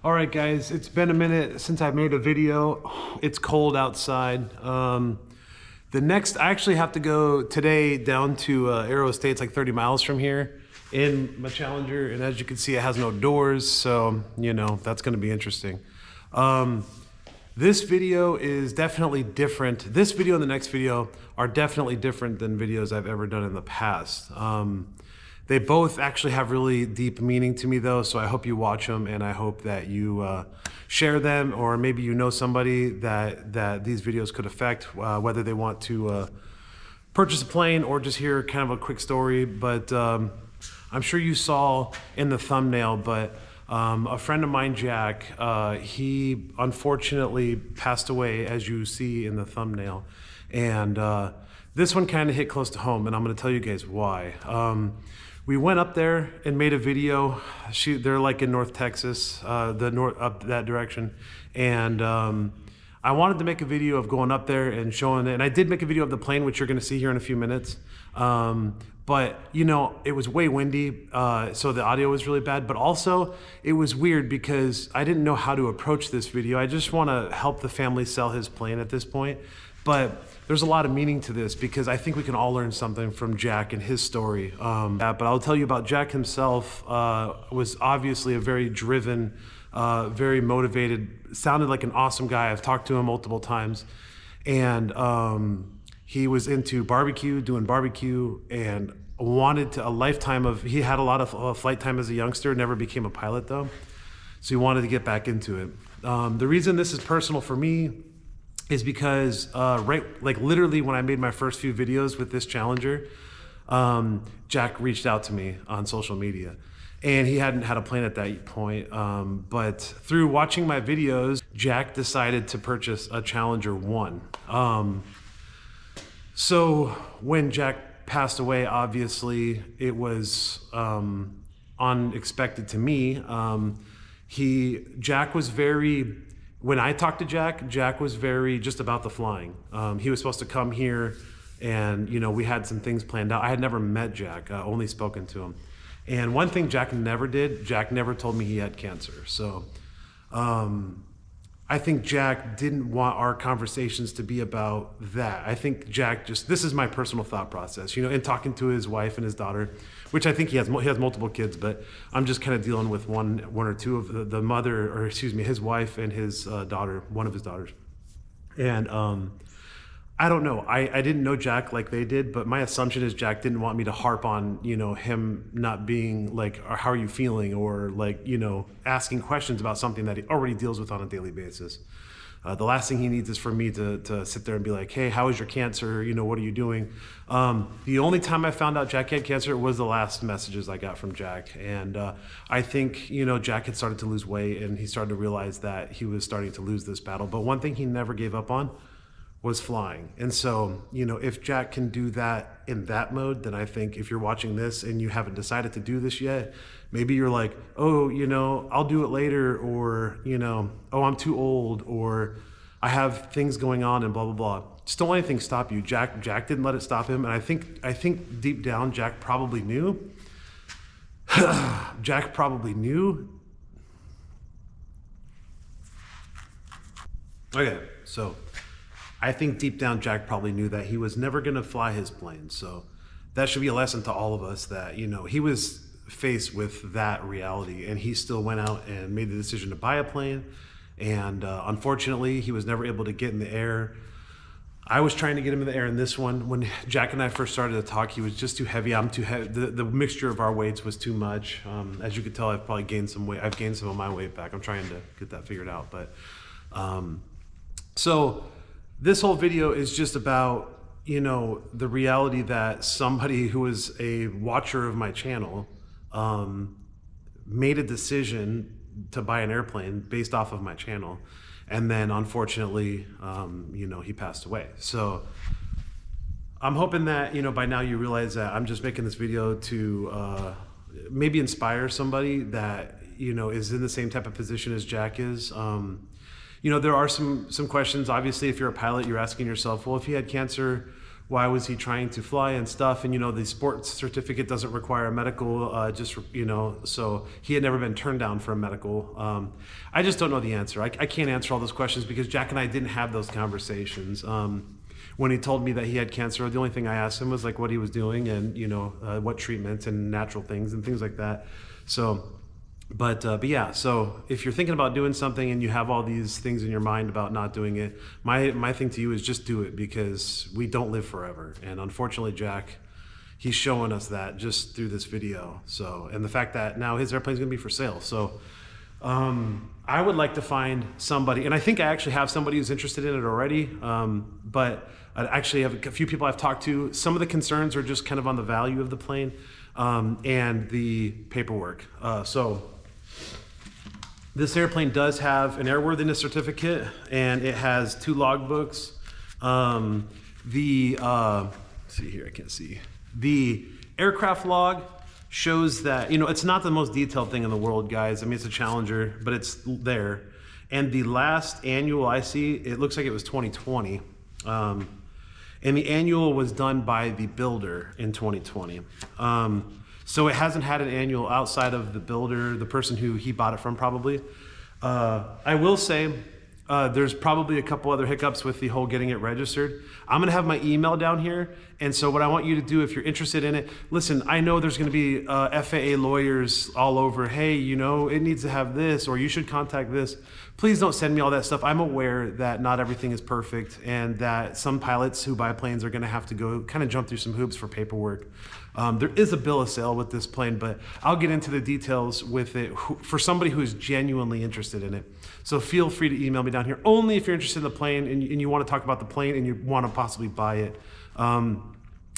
All right, guys, it's been a minute since I made a video. It's cold outside. I actually have to go today down to Aero State. It's like 30 miles from here in my Challenger. And as you can see, it has no doors. So, you know, that's going to be interesting. This video is definitely different. This video and the next video are definitely different than videos I've ever done in the past. They both actually have really deep meaning to me though, so I hope you watch them and I hope that you share them, or maybe you know somebody that these videos could affect, whether they want to purchase a plane or just hear kind of a quick story. But I'm sure you saw in the thumbnail, but a friend of mine, Jack, he unfortunately passed away, as you see in the thumbnail. And this one kind of hit close to home, and I'm gonna tell you guys why. We went up there and made a video. They're like in North Texas, up that direction. And I wanted to make a video of going up there and showing it. And I did make a video of the plane, which you're gonna see here in a few minutes. But you know, it was way windy, so the audio was really bad, but also it was weird because I didn't know how to approach this video. I just wanna help the family sell his plane at this point. But there's a lot of meaning to this because I think we can all learn something from Jack and his story. But I'll tell you about Jack himself. Was obviously a very driven, very motivated, sounded like an awesome guy. I've talked to him multiple times. And he was into barbecue, doing barbecue, and wanted a lifetime of, he had a lot of flight time as a youngster, never became a pilot though. So he wanted to get back into it. The reason this is personal for me is because like literally when I made my first few videos with this Challenger, Jack reached out to me on social media, and he hadn't had a plane at that point. But through watching my videos, Jack decided to purchase a Challenger 1. So when Jack passed away, obviously it was unexpected to me. Jack was very, when I talked to Jack, Jack was very just about the flying. He was supposed to come here, and you know, we had some things planned out. I had never met Jack, only spoken to him. And one thing Jack never did, Jack never told me he had cancer. So I think Jack didn't want our conversations to be about that. I think Jack just, this is my personal thought process, you know, in talking to his wife and his daughter, which I think he has multiple kids, but I'm just kind of dealing with one or two of the mother, or excuse me, his wife and his daughter, one of his daughters. And I don't know, I didn't know Jack like they did, but my assumption is Jack didn't want me to harp on, you know, him not being like, how are you feeling? Or like, you know, asking questions about something that he already deals with on a daily basis. The last thing he needs is for me to sit there and be like, hey, how is your cancer? You know, what are you doing? The only time I found out Jack had cancer was the last messages I got from Jack. And I think, you know, Jack had started to lose weight, and he started to realize that he was starting to lose this battle. But one thing he never gave up on was flying. And so, you know, if Jack can do that in that mode, then I think if you're watching this and you haven't decided to do this yet, maybe you're like, oh, you know, I'll do it later, or, you know, oh, I'm too old, or I have things going on and blah, blah, blah. Just don't let anything stop you. Jack didn't let it stop him. And I think deep down, Jack probably knew. Jack probably knew. Okay, so I think deep down Jack probably knew that he was never gonna fly his plane. So that should be a lesson to all of us that, you know, he was faced with that reality, and he still went out and made the decision to buy a plane. And unfortunately, he was never able to get in the air. I was trying to get him in the air in this one. When Jack and I first started to talk, he was just too heavy. I'm too heavy. The mixture of our weights was too much. As you could tell, I've probably gained some weight. I've gained some of my weight back. I'm trying to get that figured out. But so this whole video is just about, you know, the reality that somebody who is a watcher of my channel made a decision to buy an airplane based off of my channel. And then unfortunately, you know, he passed away. So I'm hoping that, you know, by now you realize that I'm just making this video to maybe inspire somebody that, you know, is in the same type of position as Jack is. You know, there are some questions. Obviously, if you're a pilot, you're asking yourself, well, if he had cancer, why was he trying to fly and stuff. And, you know, the sports certificate doesn't require a medical, just, you know, so he had never been turned down for a medical. I just don't know the answer. I can't answer all those questions because Jack and I didn't have those conversations. When he told me that he had cancer, the only thing I asked him was like what he was doing and, you know, what treatments and natural things and things like that. So, but yeah, so if you're thinking about doing something and you have all these things in your mind about not doing it, my thing to you is just do it, because we don't live forever. And unfortunately, Jack, he's showing us that just through this video. So, and the fact that now his airplane's gonna be for sale. So I would like to find somebody, and I think I actually have somebody who's interested in it already, but I actually have a few people I've talked to. Some of the concerns are just kind of on the value of the plane and the paperwork. So this airplane does have an airworthiness certificate, and it has 2 logbooks. Let's see here, I can't see. The aircraft log shows that, you know, it's not the most detailed thing in the world, guys. I mean, it's a Challenger, but it's there. And the last annual I see, it looks like it was 2020. And the annual was done by the builder in 2020. So it hasn't had an annual outside of the builder, the person who he bought it from probably. I will say, there's probably a couple other hiccups with the whole getting it registered. I'm gonna have my email down here. And so what I want you to do, if you're interested in it, listen, I know there's gonna be FAA lawyers all over. Hey, you know, it needs to have this, or you should contact this. Please don't send me all that stuff. I'm aware that not everything is perfect, and that some pilots who buy planes are gonna have to go kind of jump through some hoops for paperwork. There is a bill of sale with this plane, but I'll get into the details with it for somebody who is genuinely interested in it. So feel free to email me down here, only if you're interested in the plane and you want to talk about the plane and you want to possibly buy it.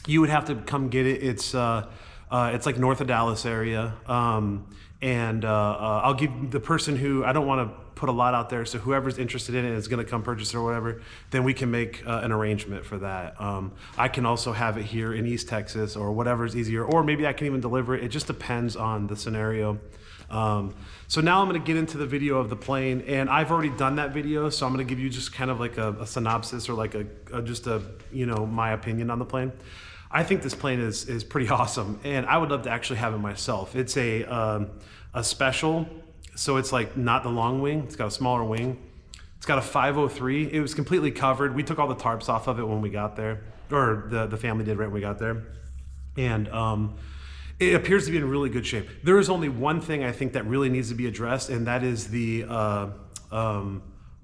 You would have to come get it. It's like north of Dallas area. I'll give the person who, I don't want to put a lot out there, so whoever's interested in it is going to come purchase it or whatever, then we can make an arrangement for that. I can also have it here in East Texas or whatever's easier, or maybe I can even deliver it. It just depends on the scenario. So now I'm going to get into the video of the plane, and I've already done that video, so I'm going to give you just kind of like a synopsis, or like just a, you know, my opinion on the plane. I think this plane is pretty awesome, and I would love to actually have it myself. It's a special, so it's like not the long wing. It's got a smaller wing. It's got a 503. It was completely covered. We took all the tarps off of it when we got there, or the family did right when we got there. And it appears to be in really good shape. There is only one thing I think that really needs to be addressed, and that is the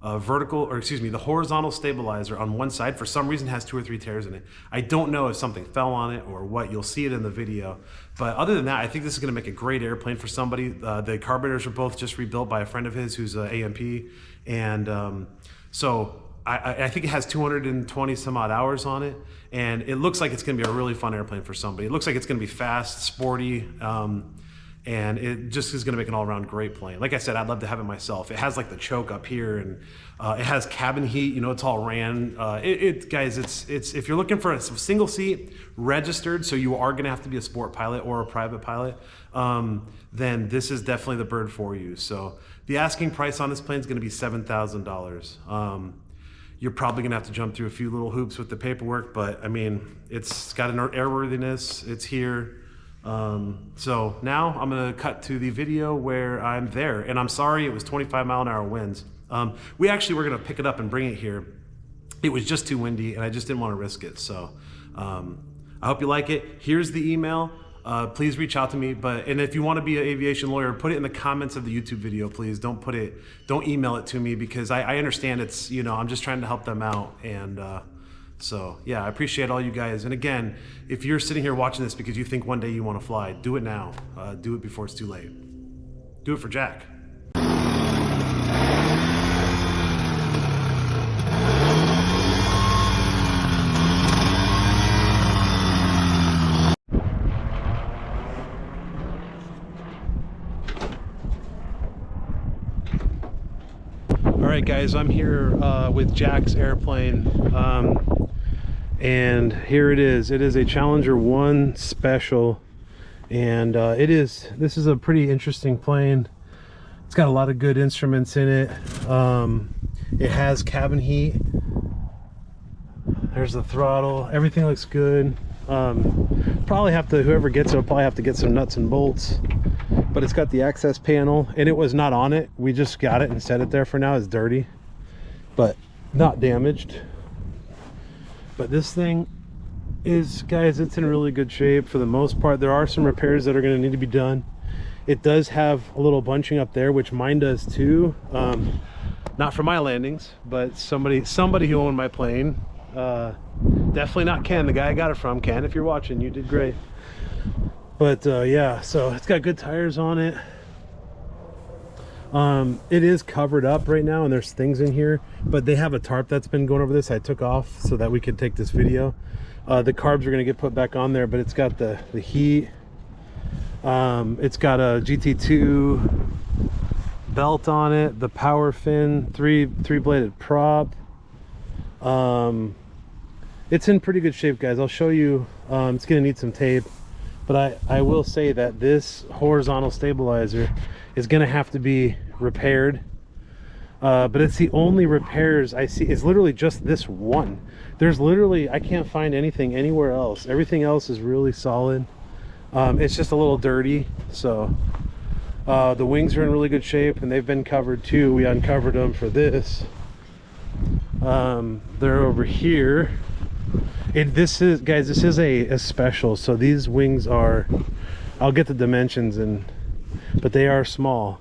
the horizontal stabilizer on one side for some reason has 2 or 3 tears in it. I don't know if something fell on it or what. You'll see it in the video. But other than that, I think this is gonna make a great airplane for somebody. The carburetors are both just rebuilt by a friend of his who's AMP. And so I think it has 220 some odd hours on it. And it looks like it's gonna be a really fun airplane for somebody. It looks like it's gonna be fast, sporty, and it just is going to make an all-around great plane. Like I said, I'd love to have it myself. It has like the choke up here, and it has cabin heat. You know, it's all ran. Guys, it's if you're looking for a single seat registered, so you are going to have to be a sport pilot or a private pilot, then this is definitely the bird for you. So the asking price on this plane is going to be $7,000. You're probably going to have to jump through a few little hoops with the paperwork, but I mean, it's got an airworthiness. It's here. So now I'm gonna cut to the video where I'm there, and I'm sorry it was 25-mile-an-hour winds. We actually were gonna pick it up and bring it here. It was just too windy, and I just didn't want to risk it. So I hope you like it. Here's the email. Please reach out to me. And if you want to be an aviation lawyer, put it in the comments of the YouTube video, please. Don't email it to me, because I understand it's, you know, I'm just trying to help them out. And so yeah, I appreciate all you guys. And again, if you're sitting here watching this because you think one day you want to fly, do it now. Do it before it's too late. Do it for Jack. All right, guys, I'm here with Jack's airplane. And here it is. It is a Challenger 1 Special, and this is a pretty interesting plane. It's got a lot of good instruments in it. It has cabin heat. There's the throttle. Everything looks good. Probably have to, whoever gets it will probably have to get some nuts and bolts. But it's got the access panel, and it was not on it. We just got it and set it there for now. It's dirty, but not damaged. But this thing is, guys, it's in really good shape for the most part. There are some repairs that are going to need to be done. It does have a little bunching up there, which mine does too. Not for my landings, but somebody who owned my plane. Definitely not Ken, the guy I got it from. Ken, if you're watching, you did great. But yeah, so it's got good tires on it. It is covered up right now, and there's things in here, but they have a tarp that's been going over this. I took off so that we could take this video. The carbs are going to get put back on there, but it's got the heat. It's got a GT2 belt on it, the power fin, three bladed prop. It's in pretty good shape, guys. I'll show you. It's gonna need some tape, but I will say that this horizontal stabilizer is gonna have to be repaired. But it's the only repairs I see. It's literally just this one. There's literally, I can't find anything anywhere else. Everything else is really solid. It's just a little dirty. So the wings are in really good shape, and they've been covered too. We uncovered them for this. They're over here. This is, guys, this is a special. So these wings are, I'll get the dimensions, but they are small.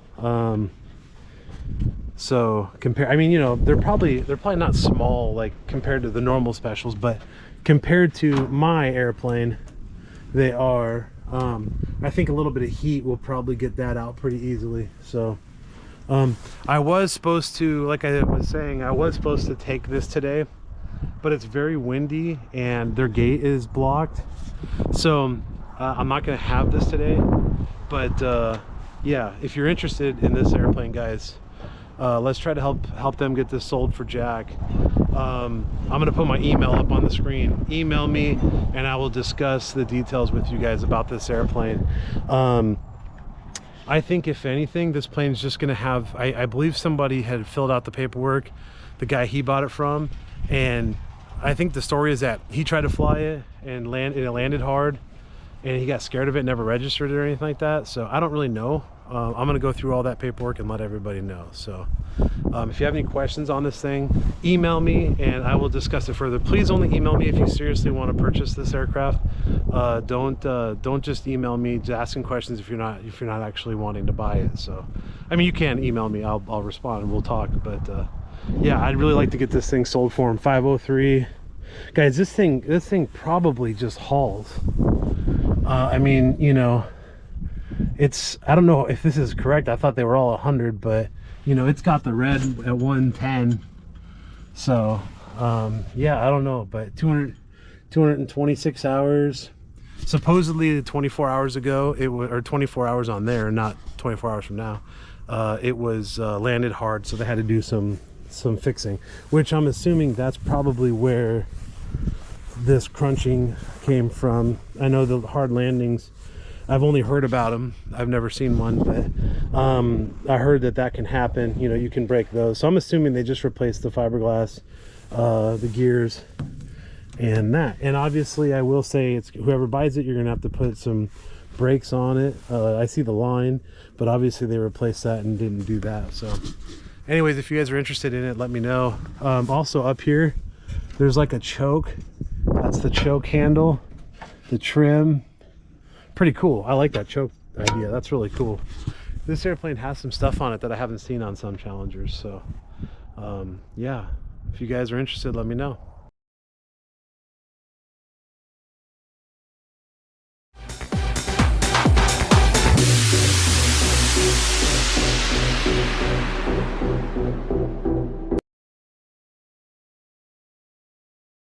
So compare, I mean, you know, they're probably not small like compared to the normal specials, but compared to my airplane, they are. I think a little bit of heat will probably get that out pretty easily. So I was supposed to, like I was saying, I was supposed to take this today, but it's very windy and their gate is blocked. So I'm not going to have this today. But yeah, if you're interested in this airplane, guys, let's try to help them get this sold for Jack. I'm gonna put my email up on the screen. Email me and I will discuss the details with you guys about this airplane. I think if anything, this plane is just gonna have, I believe somebody had filled out the paperwork, the guy he bought it from, and I think the story is that he tried to fly it and it landed hard, and he got scared of it, never registered it or anything like that. So I don't really know. I'm going to go through all that paperwork and let everybody know. So if you have any questions on this thing, email me and I will discuss it further. Please only email me if you seriously want to purchase this aircraft. Don't just email me just asking questions if you're not actually wanting to buy it. So I mean, you can email me, I'll respond and we'll talk. But yeah, I'd really like to get this thing sold for him. 503. Guys, this thing probably just hauls. I mean, you know, I don't know if this is correct. I thought they were all 100, but you know, it's got the red at 110. So yeah, I don't know, but 226 hours. Supposedly 24 hours ago, it was, or 24 hours on there, not 24 hours from now, it was landed hard, so they had to do some fixing, which I'm assuming that's probably where this crunching came from. I know the hard landings, I've only heard about them, I've never seen one, but I heard that can happen. You know, you can break those, so I'm assuming they just replaced the fiberglass, the gears, and that. And obviously I will say, it's whoever buys it, you're gonna have to put some brakes on it. I see the line, but obviously they replaced that and didn't do that. So anyways, if you guys are interested in it, let me know. Also up here, there's like a choke. That's the choke handle, the trim. Pretty cool. I like that choke idea. That's really cool. This airplane has some stuff on it that I haven't seen on some Challengers. So yeah, if you guys are interested, let me know.